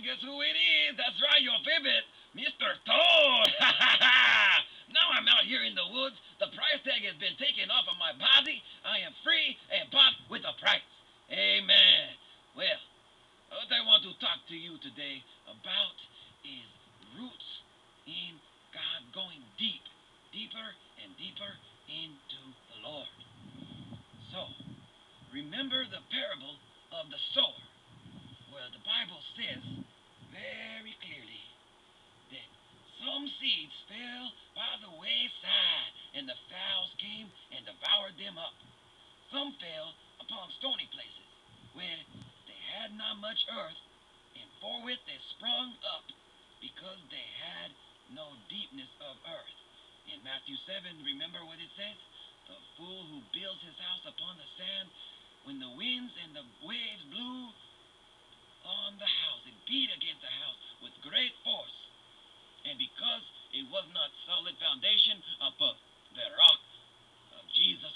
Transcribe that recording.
guess who it is? That's right, your favorite, Mr. Toad. Now I'm out here in the woods. The price tag has been taken off of my body. I am free and bought with a price. Amen. Well, what I want to talk to you today about is roots in God, going deep, deeper and deeper into the Lord. So, remember the parable of the sower, where the Bible says very clearly that some seeds fell by the wayside, and the fowls came and devoured them up. Some fell upon stony places, where they had not much earth, and forthwith they sprung up, because they had no deepness of earth. In Matthew 7, remember what it says? The fool who builds his house upon the sand, when the winds and the waves blew on the house, it beat against the house with great force. And because it was not solid foundation upon the rock of Jesus